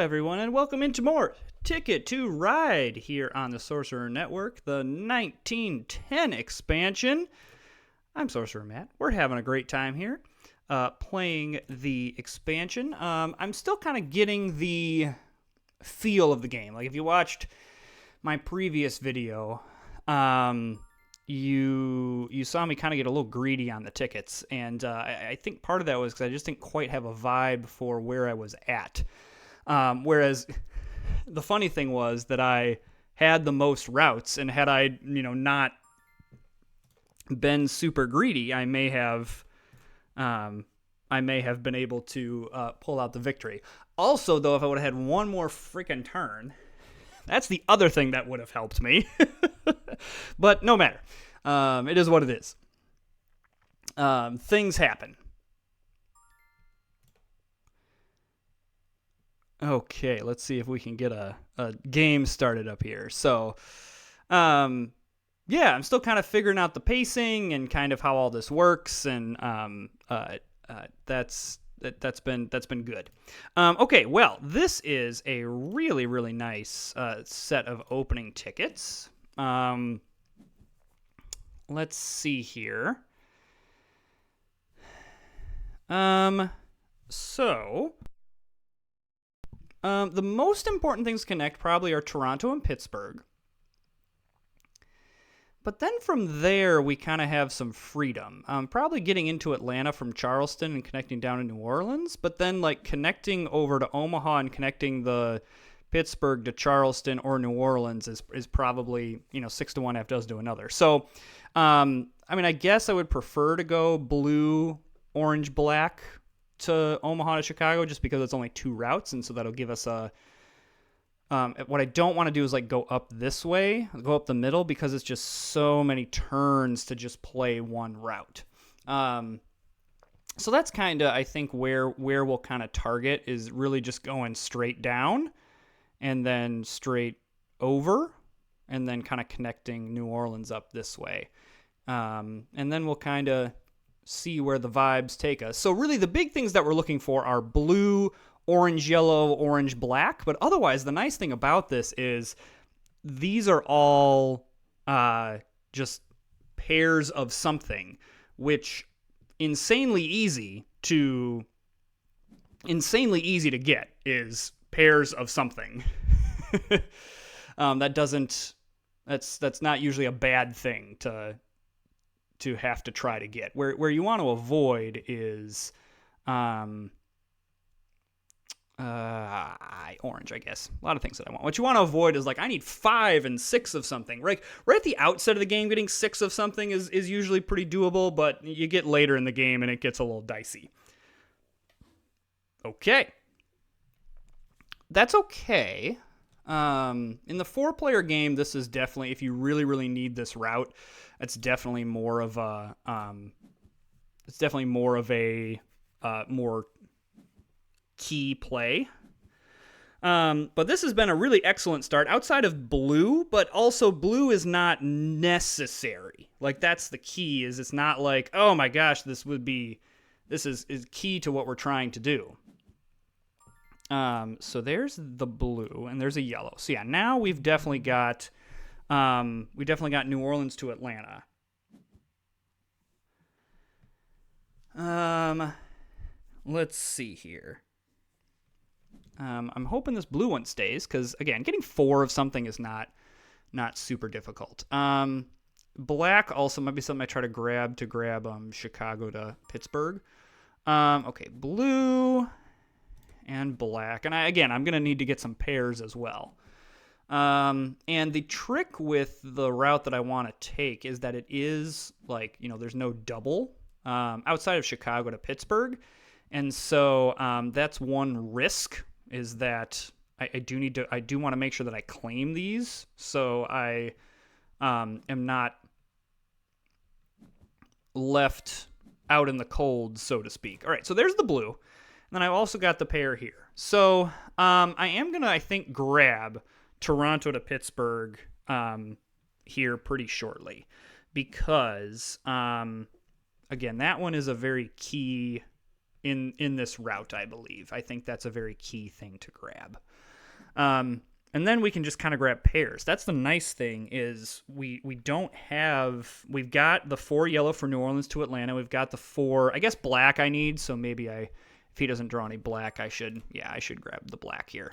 everyone, and welcome into more Ticket to Ride here on the Sorcerer Network, the 1910 expansion. I'm Sorcerer Matt. We're having a great time here playing the expansion. I'm still kind of getting the feel of the game. Like, if you watched my previous video, you saw me kind of get a little greedy on the tickets, and I think part of that was because I just didn't quite have a vibe for where I was at. Whereas the funny thing was that I had the most routes, and had I, not been super greedy, I may have been able to pull out the victory. Also, though, if I would have had one more freaking turn, that's the other thing that would have helped me. But no matter. It is what it is. Things happen. Okay, let's see if we can get a game started up here. So, yeah, I'm still kind of figuring out the pacing and kind of how all this works, and that's been good. Okay, well, this is a really, really nice set of opening tickets. Let's see here. The most important things to connect probably are Toronto and Pittsburgh. But then from there, we kind of have some freedom. Probably getting into Atlanta from Charleston and connecting down to New Orleans, but then like connecting over to Omaha and connecting the Pittsburgh to Charleston or New Orleans is probably, 6 to 1 half dozen to another. So, I guess I would prefer to go blue, orange, black to Omaha to Chicago just because it's only 2 routes, and so that'll give us a what I don't want to do is like go up this way, go up the middle, because it's just so many turns to just play one route. So that's kind of, I think, where we'll kind of target is really just going straight down and then straight over and then kind of connecting New Orleans up this way. And then we'll kind of see where the vibes take us. So really the big things that we're looking for are blue, orange, yellow, orange, black. But otherwise, the nice thing about this is these are all just pairs of something, which insanely easy to get is pairs of something. That's not usually a bad thing to have to try to get. Where you want to avoid is orange, I guess. A lot of things that I want. What you want to avoid is like, I need 5 and 6 of something. Right at the outset of the game, getting 6 of something is usually pretty doable, but you get later in the game and it gets a little dicey. Okay. That's okay. In the 4-player game, this is definitely, if you really, really need this route, it's definitely more of a more key play. But this has been a really excellent start outside of blue, but also blue is not necessary. Like, that's the key, is it's not like, oh my gosh, this is key to what we're trying to do. So there's the blue and there's a yellow. So yeah, now we've definitely got New Orleans to Atlanta. Let's see here. I'm hoping this blue one stays, because again, getting 4 of something is not super difficult. Black also might be something I try to grab Chicago to Pittsburgh. Okay, blue and black, and I'm gonna need to get some pairs as well. And the trick with the route that I want to take is that it is like, there's no double outside of Chicago to Pittsburgh, and so that's one risk, is that I do want to make sure that I claim these, so I am not left out in the cold, so to speak. All right, so there's the blue, and then I've also got the pair here. So I am gonna, I think, grab Toronto to Pittsburgh here pretty shortly, because again, that one is a very key in this route, I believe. I think that's a very key thing to grab. And then we can just kind of grab pairs. That's the nice thing is we don't have, we've got the 4 yellow for New Orleans to Atlanta. We've got the 4, I guess black I need. So maybe if he doesn't draw any black, I should grab the black here.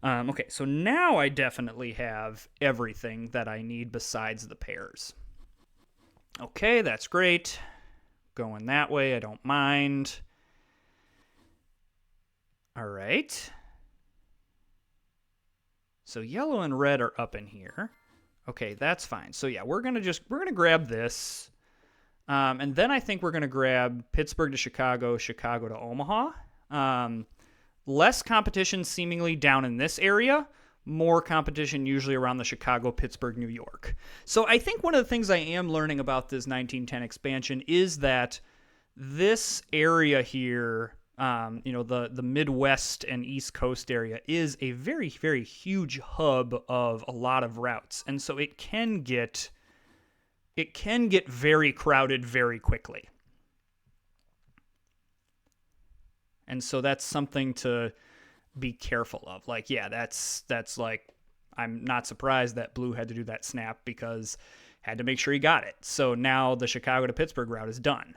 Okay, so now I definitely have everything that I need besides the pairs. Okay, that's great. Going that way, I don't mind. All right. So yellow and red are up in here. Okay, that's fine. So yeah, we're gonna grab this. And then I think we're gonna grab Pittsburgh to Chicago, Chicago to Omaha. Less competition seemingly down in this area, more competition usually around the Chicago, Pittsburgh, New York. So I think one of the things I am learning about this 1910 expansion is that this area here, the Midwest and East Coast area is a very, very huge hub of a lot of routes. And so it can get very crowded very quickly. And so that's something to be careful of. Like, yeah, that's like, I'm not surprised that Blue had to do that snap because had to make sure he got it. So now the Chicago to Pittsburgh route is done.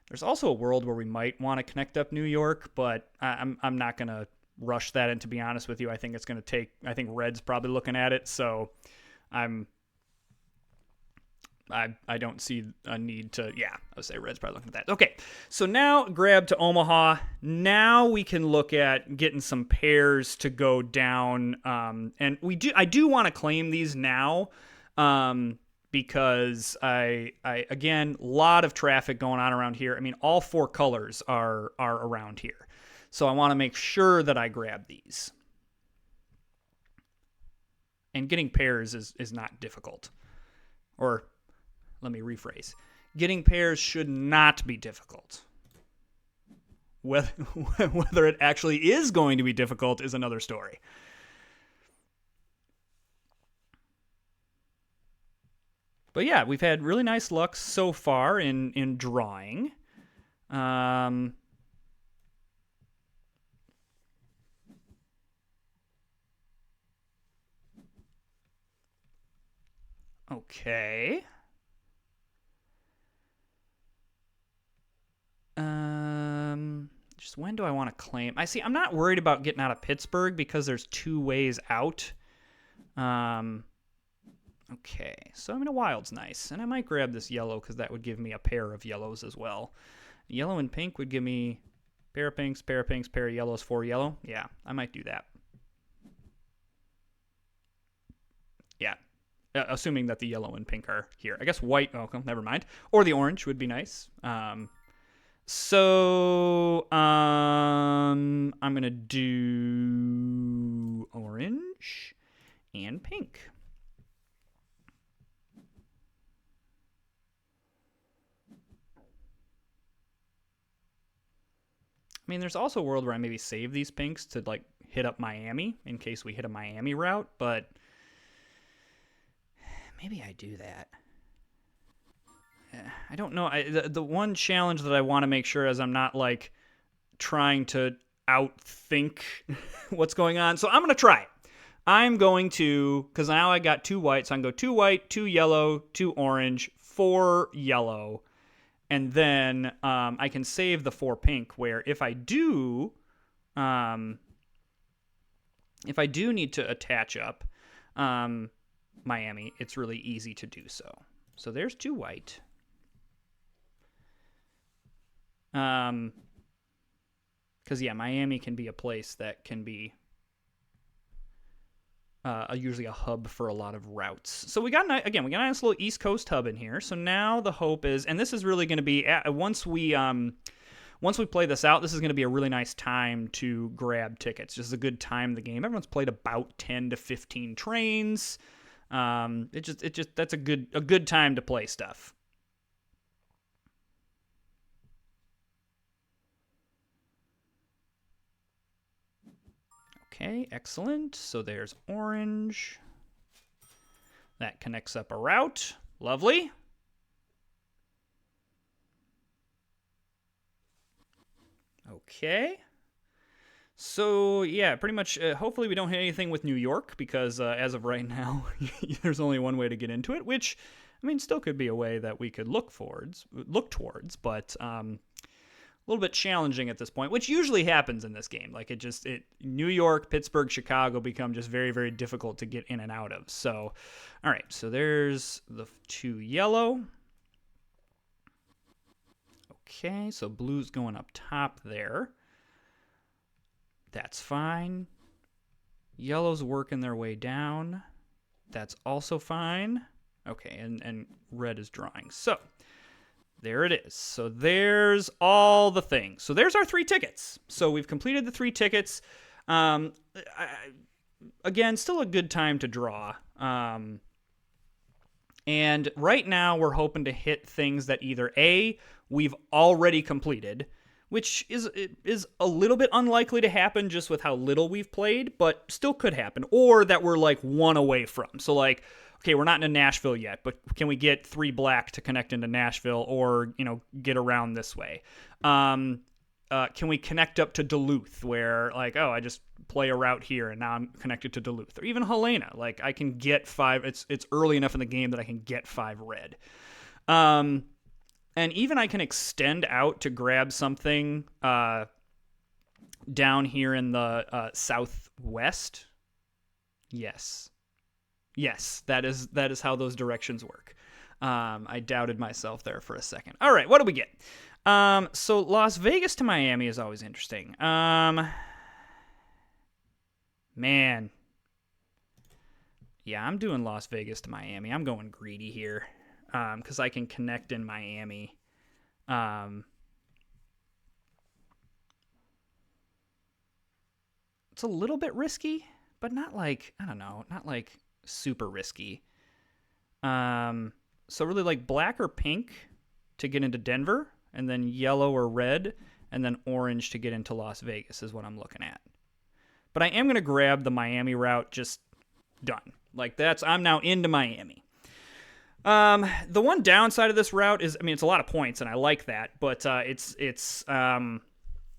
There's also a world where we might want to connect up New York, but I'm not going to rush that. And to be honest with you, I think it's going to take, I think Red's probably looking at it. So I don't see a need to, I would say Red's probably looking at that. Okay, so now grab to Omaha. Now we can look at getting some pairs to go down. And I do want to claim these now because I again, a lot of traffic going on around here. I mean, all 4 colors are around here. So I want to make sure that I grab these. And getting pairs is not difficult. Or let me rephrase. Getting pairs should not be difficult. Whether it actually is going to be difficult is another story. But yeah, we've had really nice luck so far in drawing. Okay. Just when do I want to claim? I'm not worried about getting out of Pittsburgh because there's 2 ways out. Okay, so a wild's nice. And I might grab this yellow because that would give me a pair of yellows as well. Yellow and pink would give me pair of pinks, pair of yellows, 4 yellow. Yeah, I might do that. Yeah, assuming that the yellow and pink are here. I guess white, never mind. Or the orange would be nice. So I'm going to do orange and pink. I mean, there's also a world where I maybe save these pinks to like hit up Miami in case we hit a Miami route, but maybe I do that. I don't know. The one challenge that I want to make sure is I'm not like trying to outthink what's going on. So I'm going to try it. I'm going to, because now I got 2 white, so I can go 2 white, 2 yellow, 2 orange, 4 yellow, and then I can save the 4 pink. Where if I do need to attach up Miami, it's really easy to do so. So there's 2 white. Because Miami can be a place that can be usually a hub for a lot of routes. So we got a nice little East Coast hub in here. So now the hope is, and this is really going to be once we play this out, this is going to be a really nice time to grab tickets. Just a good time in the game. Everyone's played about 10 to 15 trains. That's a good time to play stuff. Okay, excellent. So there's orange. That connects up a route. Lovely. Okay. So, yeah, pretty much, hopefully we don't hit anything with New York, because as of right now, there's only one way to get into it, which, I mean, still could be a way that we could look towards, but a little bit challenging at this point, which usually happens in this game. Like, New York, Pittsburgh, Chicago become just very, very difficult to get in and out of. So, all right, so there's the 2 yellow. Okay, so blue's going up top there. That's fine. Yellow's working their way down. That's also fine. Okay, and red is drawing. So, there it is. So there's all the things. So there's our 3 tickets. So we've completed the 3 tickets. Again, still a good time to draw. And right now we're hoping to hit things that either A, we've already completed, which is a little bit unlikely to happen just with how little we've played, but still could happen, or that we're like 1 away from. So like, okay, we're not into Nashville yet, but can we get 3 black to connect into Nashville, or, get around this way? Can we connect up to Duluth, where like, oh, I just play a route here and now I'm connected to Duluth, or even Helena? Like, I can get 5. It's early enough in the game that I can get 5 red. And even I can extend out to grab something down here in the southwest. Yes, that is how those directions work. I doubted myself there for a second. All right, what do we get? So Las Vegas to Miami is always interesting. Man. Yeah, I'm doing Las Vegas to Miami. I'm going greedy here. Because I can connect in Miami. It's a little bit risky, but not like, I don't know, not like super risky. So really like black or pink to get into Denver, and then yellow or red, and then orange to get into Las Vegas is what I'm looking at. But I am going to grab the Miami route, just done. Like I'm now into Miami. The one downside of this route is, I mean, it's a lot of points, and I like that, but it's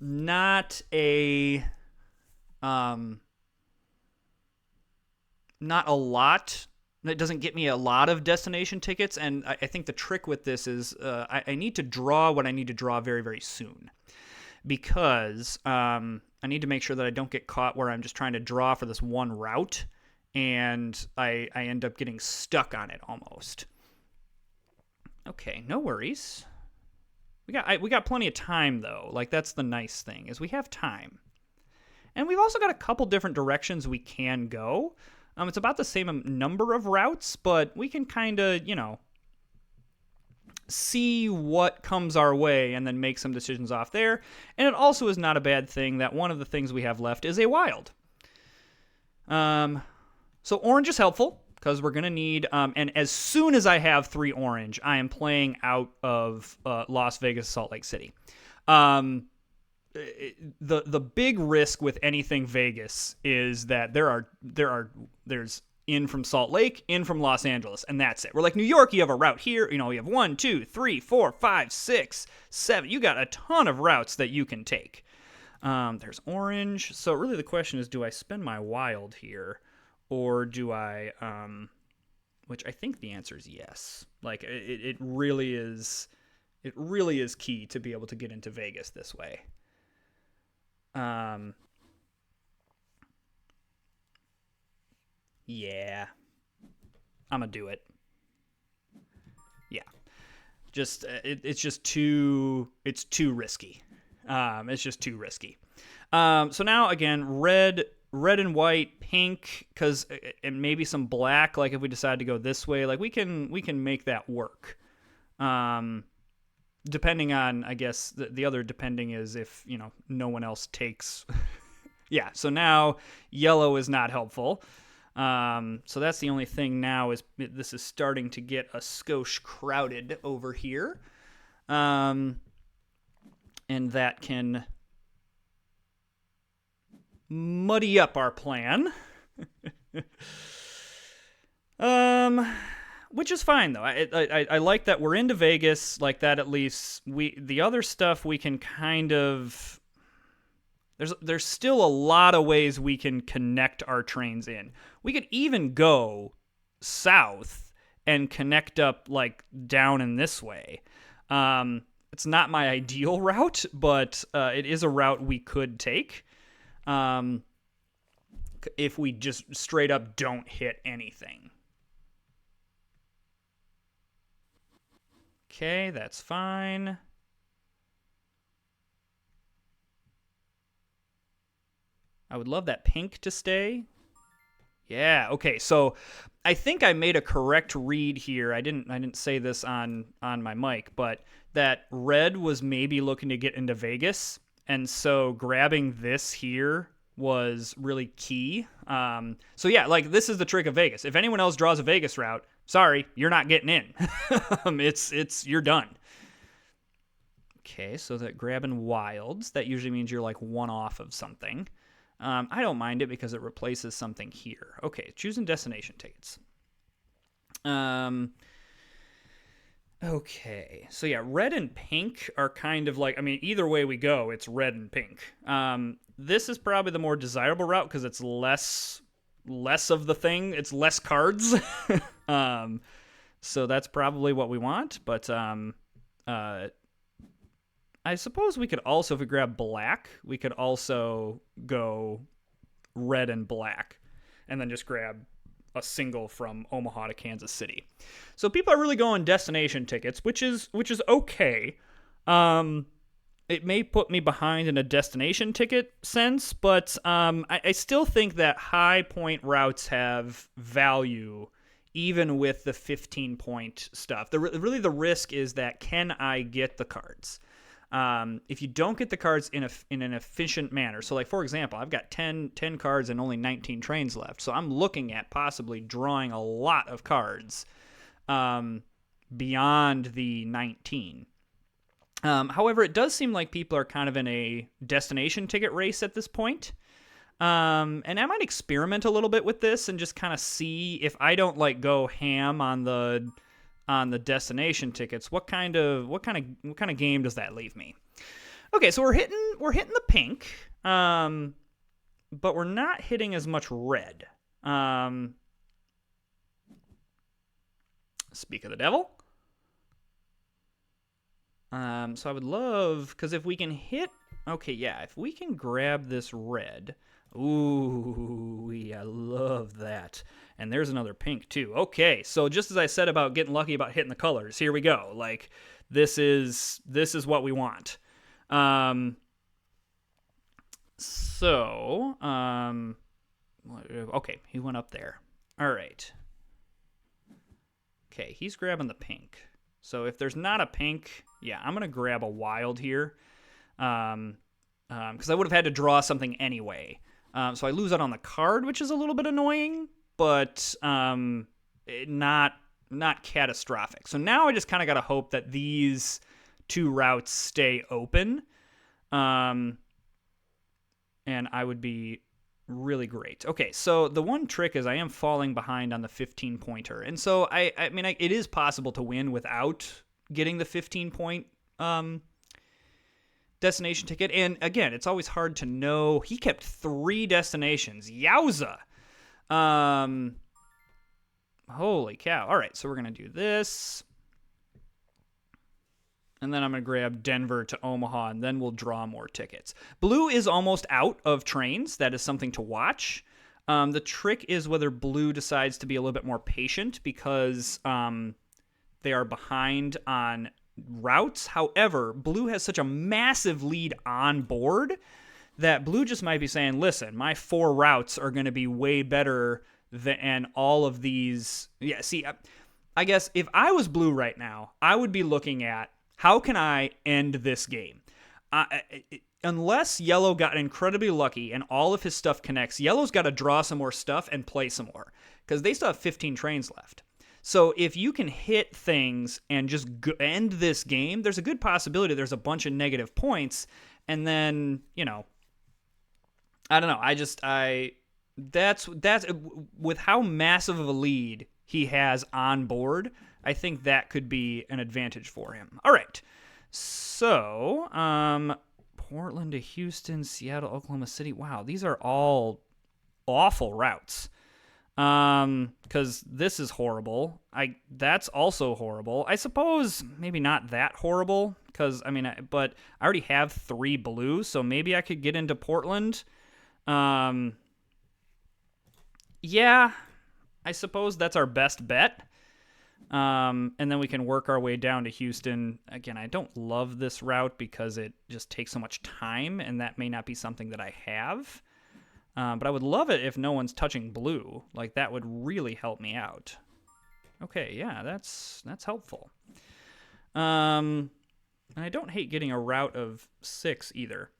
not a not a lot. It doesn't get me a lot of destination tickets, and I think the trick with this is I need to draw what I need to draw very, very soon, because I need to make sure that I don't get caught where I'm just trying to draw for this one route, and I end up getting stuck on it almost. Okay, no worries. We got plenty of time, though. Like, that's the nice thing, is we have time. And we've also got a couple different directions we can go. It's about the same number of routes, but we can kind of, see what comes our way and then make some decisions off there. And it also is not a bad thing that one of the things we have left is a wild. So orange is helpful, because we're going to need, and as soon as I have 3 orange, I am playing out of Las Vegas, Salt Lake City. The big risk with anything Vegas is that there's in from Salt Lake, in from Los Angeles, and that's it. We're like New York, you have a route here, you have 1, 2, 3, 4, 5, 6, 7. You got a ton of routes that you can take. There's orange. So really the question is, do I spend my wild here, or do I, which I think the answer is yes. Like, it really is key to be able to get into Vegas this way. Yeah, I'm gonna do it. Yeah, just it's too risky. It's just too risky. So now again, red and white, pink, and maybe some black. Like, if we decide to go this way, like we can make that work. Depending on, I guess, the other depending is if, no one else takes. Yeah, so now yellow is not helpful. So that's the only thing now, is this is starting to get a skosh crowded over here. And that can muddy up our plan. Which is fine, though. I like that we're into Vegas, like that at least. The other stuff we can kind of, There's still a lot of ways we can connect our trains in. We could even go south and connect up like down in this way. It's not my ideal route, but it is a route we could take if we just straight up don't hit anything. Okay, that's fine. I would love that pink to stay. Yeah, okay. So I think I made a correct read here. I didn't say this on my mic, but that red was maybe looking to get into Vegas, and so grabbing this here was really key. So yeah, like this is the trick of Vegas. If anyone else draws a Vegas route, sorry, you're not getting in. You're done. Okay, so that grabbing wilds, that usually means you're like one off of something. I don't mind it because it replaces something here. Okay, choosing destination tickets. Okay, so yeah, red and pink are kind of like, I mean, either way we go, it's red and pink. This is probably the more desirable route because it's less of the thing. It's less cards. So that's probably what we want, but I suppose we could also, if we grab black, we could also go red and black and then just grab a single from Omaha to Kansas City. So people are really going destination tickets, which is okay. It may put me behind in a destination ticket sense, but I still think that high point routes have value even with the 15-point stuff. Really the risk is that, can I get the cards? If you don't get the cards in an efficient manner, so like for example, I've got 10 cards and only 19 trains left, so I'm looking at possibly drawing a lot of cards beyond the 19. However, it does seem like people are kind of in a destination ticket race at this point. And I might experiment a little bit with this and just kind of see if I don't like go ham on the destination tickets. What kind of game does that leave me? Okay, so we're hitting the pink, but we're not hitting as much red. Speak of the devil. So I would love, because if we can hit, okay, yeah, if we can grab this red, ooh, I love that. And there's another pink too. Okay, so just as I said about getting lucky about hitting the colors, here we go. Like this is what we want. Okay, he went up there. All right. Okay, he's grabbing the pink. So if there's not a pink, yeah, I'm gonna grab a wild here, because I would have had to draw something anyway. So I lose out on the card, which is a little bit annoying, but not catastrophic. So now I just kind of got to hope that these two routes stay open, and I would be really great. Okay, so the one trick is I am falling behind on the 15-pointer, and so I mean it is possible to win without getting the 15-point destination ticket. And again, it's always hard to know. He kept 3 destinations. Yowza. Holy cow. All right, so we're going to do this. And then I'm going to grab Denver to Omaha, and then we'll draw more tickets. Blue is almost out of trains. That is something to watch. The trick is whether blue decides to be a little bit more patient because they are behind on routes. However, blue has such a massive lead on board that blue just might be saying, listen, my 4 routes are going to be way better than all of these. Yeah, see, I guess if I was blue right now, I would be looking at, how can I end this game? Unless yellow got incredibly lucky and all of his stuff connects, yellow's got to draw some more stuff and play some more because they still have 15 trains left. So if you can hit things and just end this game, there's a good possibility there's a bunch of negative points, and then, you know, I don't know. That's with how massive of a lead he has on board, I think that could be an advantage for him. All right. So, Portland to Houston, Seattle, Oklahoma City. Wow, these are all awful routes. Because this is horrible. That's also horrible. I suppose maybe not that horrible, because but I already have 3 blue, so maybe I could get into Portland. Yeah, I suppose that's our best bet. And then we can work our way down to Houston. Again, I don't love this route because it just takes so much time, and that may not be something that I have. But I would love it if no one's touching blue. Like, that would really help me out. Okay, yeah, that's helpful. And I don't hate getting a route of 6 either.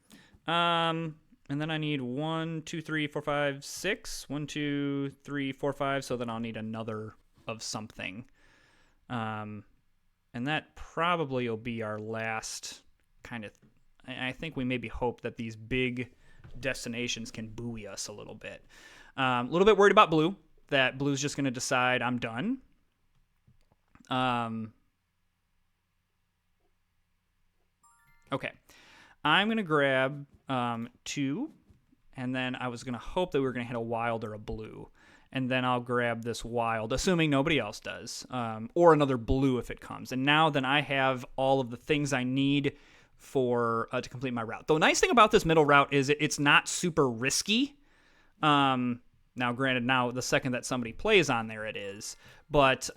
And then I need 1, 2, 3, 4, 5, 6. 1, 2, 3, 4, 5. So then I'll need another of something. And that probably will be our last kind of... I think we maybe hope that these big destinations can buoy us a little bit. A little bit worried about blue, that blue's just going to decide I'm done. Okay. I'm going to grab 2, and then I was going to hope that we were going to hit a wild or a blue. And then I'll grab this wild, assuming nobody else does, or another blue if it comes. And now then I have all of the things I need for to complete my route. The nice thing about this middle route is it's not super risky. Now, granted, now the second that somebody plays on there, it is. But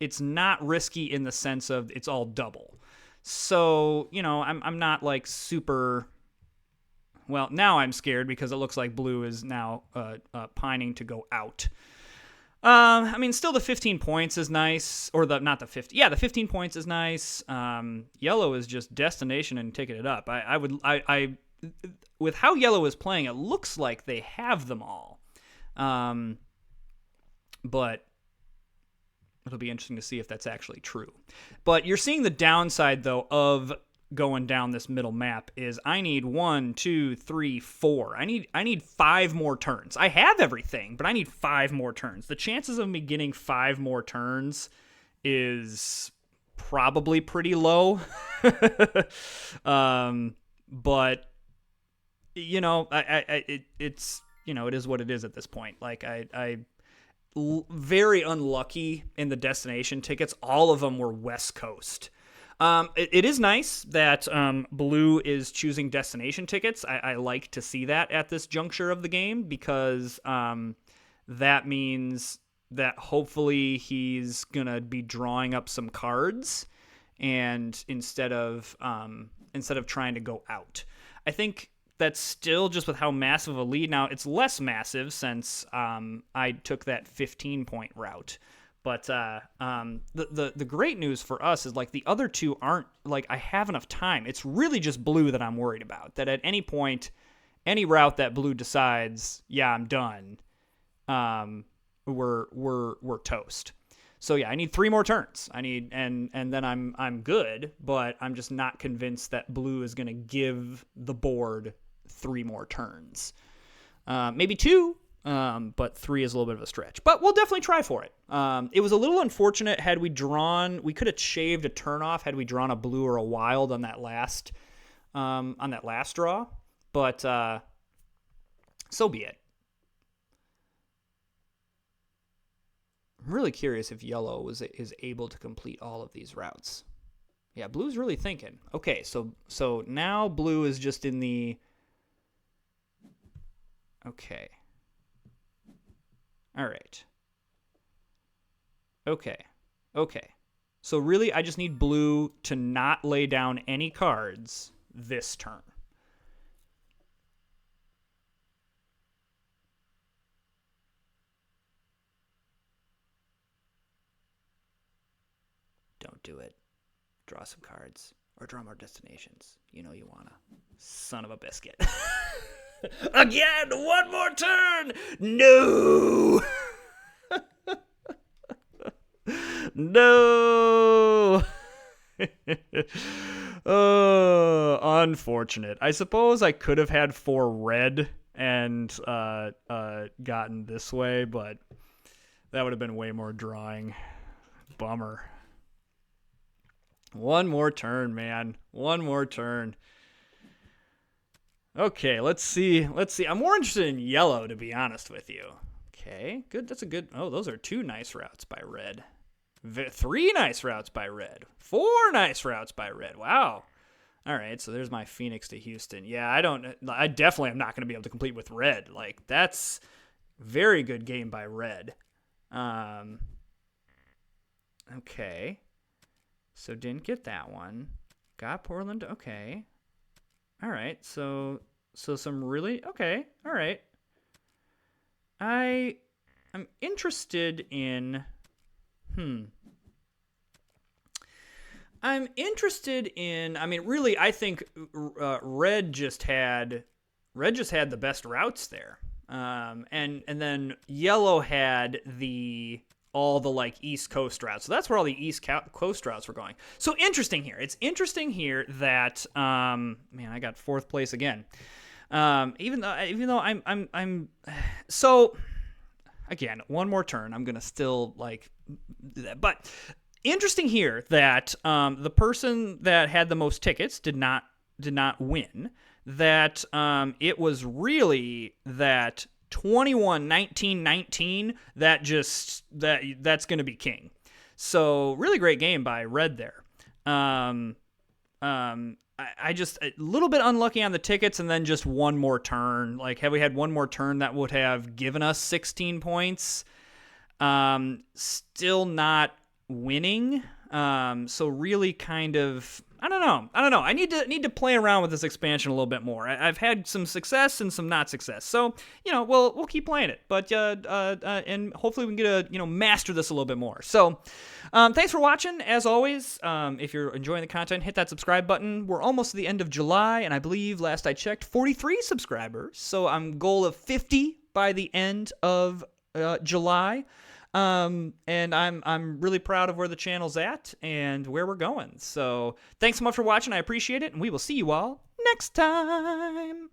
it's not risky in the sense of it's all double. So, I'm not like super... Well, now I'm scared because it looks like blue is now pining to go out. Still the 15 points is nice, or not the 50. Yeah, the 15 points is nice. Yellow is just destination and taking it up. I with how yellow is playing, it looks like they have them all. But it'll be interesting to see if that's actually true. But you're seeing the downside though of going down this middle map is I need 1, 2, 3, 4. I need 5 more turns. I have everything, but I need 5 more turns. The chances of me getting 5 more turns is probably pretty low. But it's it is what it is at this point. Like I very unlucky in the destination tickets. All of them were West Coast. It is nice that blue is choosing destination tickets. I like to see that at this juncture of the game because that means that hopefully he's going to be drawing up some cards and instead of trying to go out. I think that's still just with how massive a lead. Now, it's less massive since I took that 15-point route. But the great news for us is, like, the other two aren't, like, I have enough time. It's really just blue that I'm worried about. That at any point, any route that blue decides, yeah, I'm done, we're toast. So yeah, I need 3 more turns. And then I'm good, but I'm just not convinced that blue is gonna give the board 3 more turns. Maybe 2. But 3 is a little bit of a stretch. But we'll definitely try for it. It was a little unfortunate had we we could have shaved a turn off had we drawn a blue or a wild on that last draw. But so be it. I'm really curious if yellow is able to complete all of these routes. Yeah, blue's really thinking. Okay, so now blue is just in the... Okay. All right. Okay. So really, I just need blue to not lay down any cards this turn. Don't do it. Draw some cards or draw more destinations. You know you wanna. Son of a biscuit. Again, 1 more turn. No. No. Oh, unfortunate. I suppose I could have had 4 red and gotten this way, but that would have been way more drawing. Bummer. 1 more turn, man. 1 more turn. Okay, let's see. Let's see. I'm more interested in yellow, to be honest with you. Okay, good. That's a good. Oh, those are 2 nice routes by red. 3 nice routes by red. 4 nice routes by red. Wow. All right, so there's my Phoenix to Houston. Yeah, I definitely am not going to be able to complete with red. Like, that's very good game by red. Okay. So didn't get that one. Got Portland. Okay. All right. So some really okay. All right. I'm interested in I'm interested in. I mean, really, I think red just had the best routes there, and then yellow had all the like East Coast routes. So that's where all the East Coast routes were going. So interesting here. It's interesting here that man, I got 4th place again. Even though I'm so again, one more turn, I'm gonna still like do that, but. Interesting here that the person that had the most tickets did not win. That it was really that 21-19-19 that's going to be king. So really great game by red there. I just a little bit unlucky on the tickets, and then just one more turn. Like, had we had one more turn, that would have given us 16 points. Still not winning. So really kind of I don't know. I need to play around with this expansion a little bit more. I've had some success and some not success. So, we'll keep playing it. But and hopefully we can get master this a little bit more. So, thanks for watching. As always, if you're enjoying the content, hit that subscribe button. We're almost to the end of July, and I believe last I checked, 43 subscribers. So I'm goal of 50 by the end of July. And I'm really proud of where the channel's at and where we're going. So thanks so much for watching. I appreciate it, and we will see you all next time.